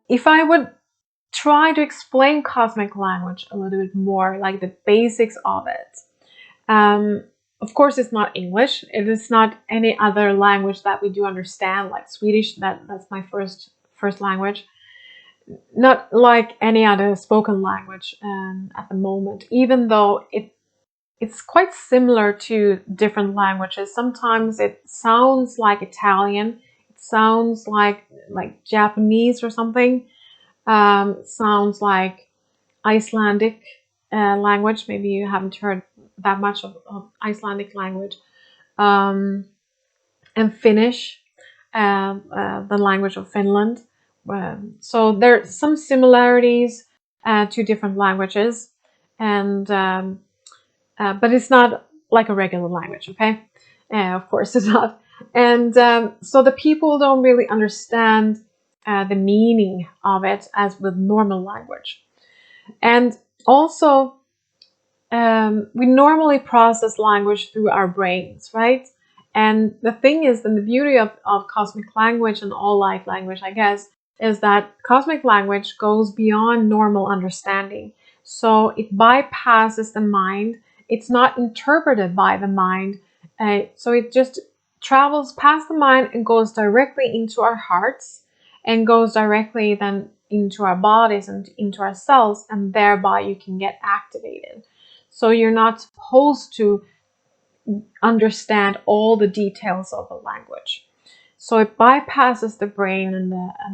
If I would try to explain cosmic language a little bit more, like the basics of it, of course, it's not English. It is not any other language that we do understand, like Swedish. That's my first language. Not like any other spoken language at the moment, even though it's quite similar to different languages. Sometimes it sounds like Italian. It sounds like Japanese or something. Sounds like Icelandic language. Maybe you haven't heard that much of Icelandic language. And Finnish, the language of Finland. So there's some similarities to different languages, and but it's not like a regular language, okay? Of course it's not. And so the people don't really understand the meaning of it as with normal language. And also, we normally process language through our brains, right? And the thing is, and the beauty of cosmic language and all life language, I guess, is that cosmic language goes beyond normal understanding. So it bypasses the mind. It's not interpreted by the mind. So it just travels past the mind and goes directly into our hearts and goes directly then into our bodies and into our cells, and thereby you can get activated. So you're not supposed to understand all the details of the language. So it bypasses the brain and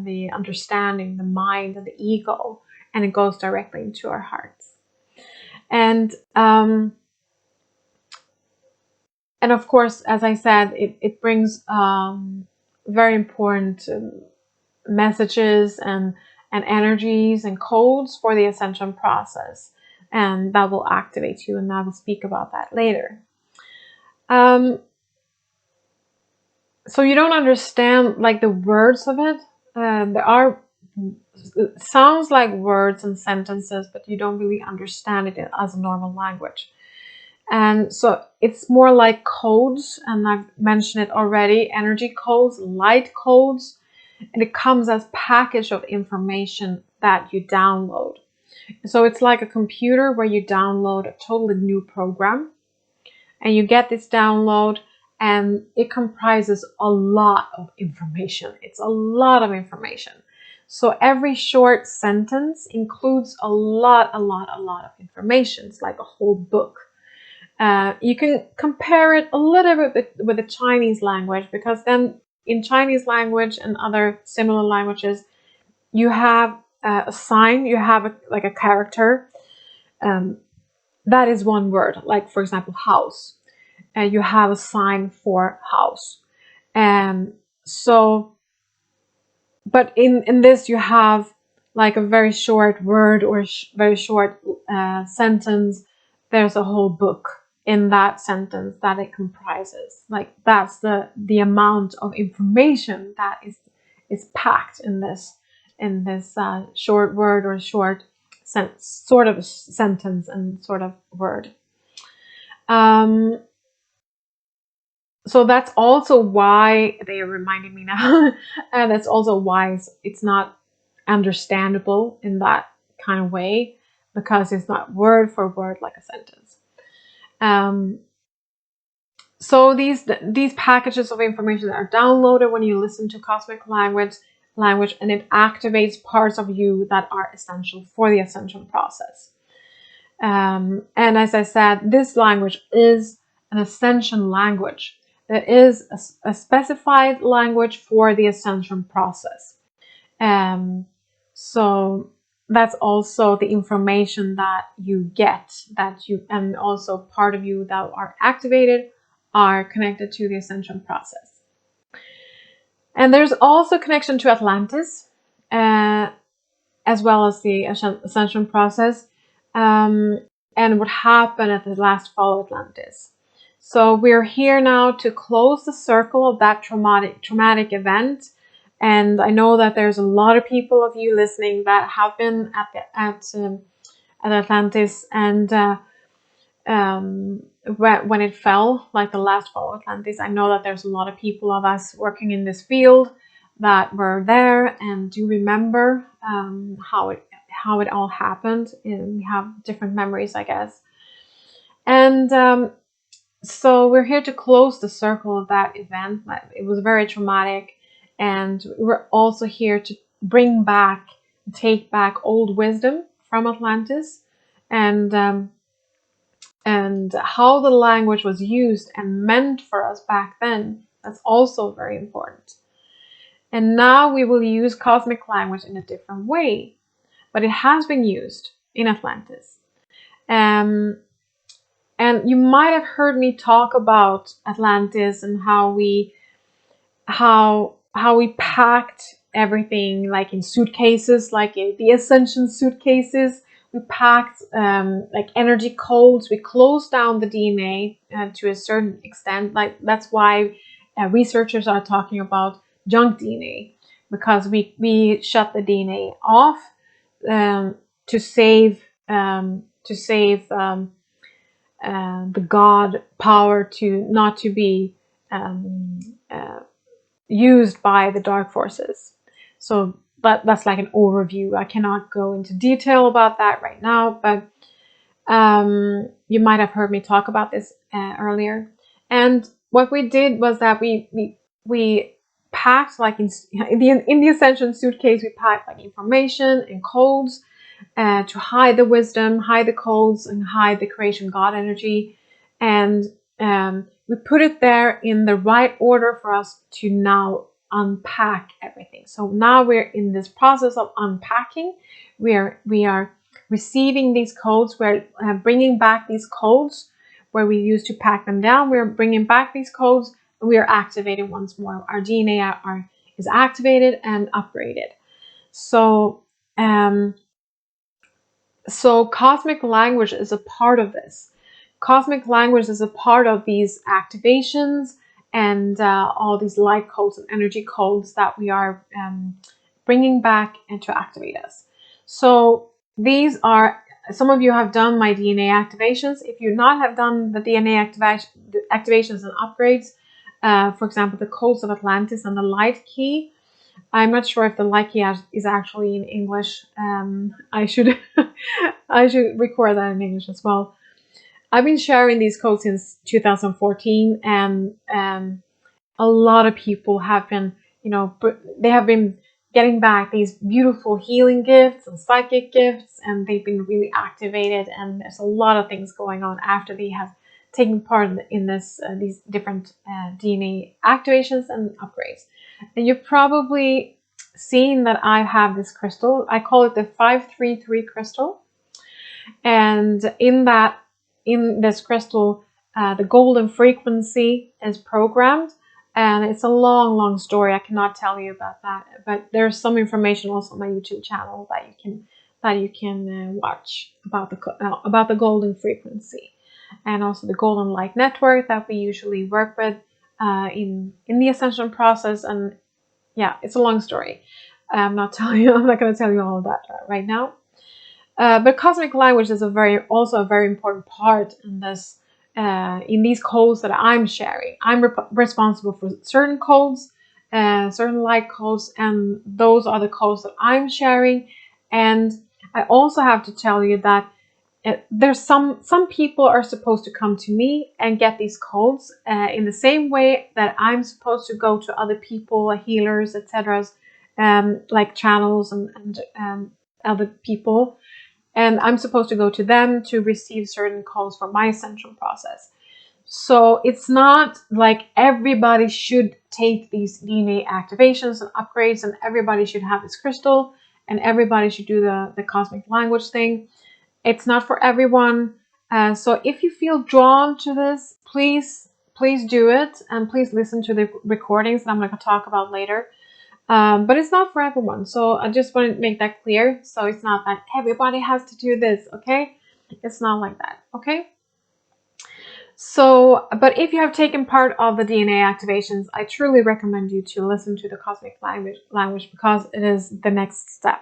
the understanding, the mind and the ego, and it goes directly into our hearts. And of course, as I said, it brings very important messages and energies and codes for the ascension process, and that will activate you, and I will speak about that later. So you don't understand like the words of it. It sounds like words and sentences, but you don't really understand it as a normal language. And so it's more like codes, and I've mentioned it already, energy codes, light codes, and it comes as package of information that you download. So it's like a computer where you download a totally new program, and you get this download, and it comprises a lot of information. It's a lot of information. So every short sentence includes a lot of information. It's like a whole book. You can compare it a little bit with the Chinese language, because then in Chinese language and other similar languages, you have a sign, you have a character. That is one word, like for example, house. You have a sign for house. But in this you have like a very short word or very short sentence. There's a whole book in that sentence that it comprises. Like that's the amount of information that is packed in this short word or short sort of sentence and sort of word. So that's also why they are reminding me now, and that's also why it's not understandable in that kind of way, because it's not word for word like a sentence. So these packages of information are downloaded when you listen to cosmic language, and it activates parts of you that are essential for the ascension process. And as I said, this language is an ascension language. That is a specified language for the ascension process. So that's also the information that you get, and also part of you that are activated are connected to the ascension process. And there's also connection to Atlantis, as well as the ascension process, and what happened at the last fall of Atlantis. So we're here now to close the circle of that traumatic event, And I know that there's a lot of people of you listening that have been at Atlantis, and when it fell, like the last fall of Atlantis, I know that there's a lot of people of us working in this field that were there and do remember how it all happened. And we have different memories, I guess. And so we're here to close the circle of that event. It was very traumatic, and we're also here to bring back, take back old wisdom from Atlantis, and how the language was used and meant for us back then. That's also very important. And now we will use cosmic language in a different way, but it has been used in Atlantis. And you might have heard me talk about Atlantis and how we packed everything like in suitcases, like the Ascension suitcases. We packed like energy codes. We closed down the DNA to a certain extent. Like that's why researchers are talking about junk DNA, because we shut the DNA off to save the God power to not to be used by the dark forces. So that's like an overview. I cannot go into detail about that right now, but you might have heard me talk about this earlier. And what we did was that we packed, like in the Ascension suitcase, we packed like information and codes to hide the wisdom, hide the codes, and hide the creation God energy. And we put it there in the right order for us to now unpack everything. So now we're in this process of unpacking. We are receiving these codes. We're bringing back these codes where we used to pack them down. We're bringing back these codes, and we are activating once more. Our DNA is activated and upgraded. So cosmic language is a part of this. Cosmic language is a part of these activations and all these light codes and energy codes that we are bringing back and to activate us. So these are, some of you have done my DNA activations. If you not have done the DNA activations and upgrades, for example, the codes of Atlantis and the light key, I'm not sure if the light key is actually in English. I should I should record that in English as well. I've been sharing these codes since 2014, and a lot of people have been, they have been getting back these beautiful healing gifts and psychic gifts, and they've been really activated. And there's a lot of things going on after they have taken part in this these different DNA activations and upgrades. And you've probably seen that I have this crystal. I call it the 533 crystal. And in this crystal, the golden frequency is programmed. And it's a long story. I cannot tell you about that. But there's some information also on my YouTube channel that you can watch about the golden frequency, and also the golden light network that we usually work with in the ascension process. And yeah, it's a long story. I'm not going to tell you all of that right now. But cosmic language is also a very important part in this. In these codes that I'm sharing, I'm responsible for certain codes, certain light codes, and those are the codes that I'm sharing. And I also have to tell you that there's some people are supposed to come to me and get these codes in the same way that I'm supposed to go to other people, healers, etc., like channels and other people. And I'm supposed to go to them to receive certain codes for my ascension process. So it's not like everybody should take these DNA activations and upgrades, and everybody should have this crystal, and everybody should do the cosmic language thing. It's not for everyone. So if you feel drawn to this, please do it, and please listen to the recordings that I'm going to talk about later. But it's not for everyone. So I just want to make that clear. So it's not that everybody has to do this, okay? It's not like that, okay? So, but if you have taken part of the DNA activations, I truly recommend you to listen to the cosmic language because it is the next step.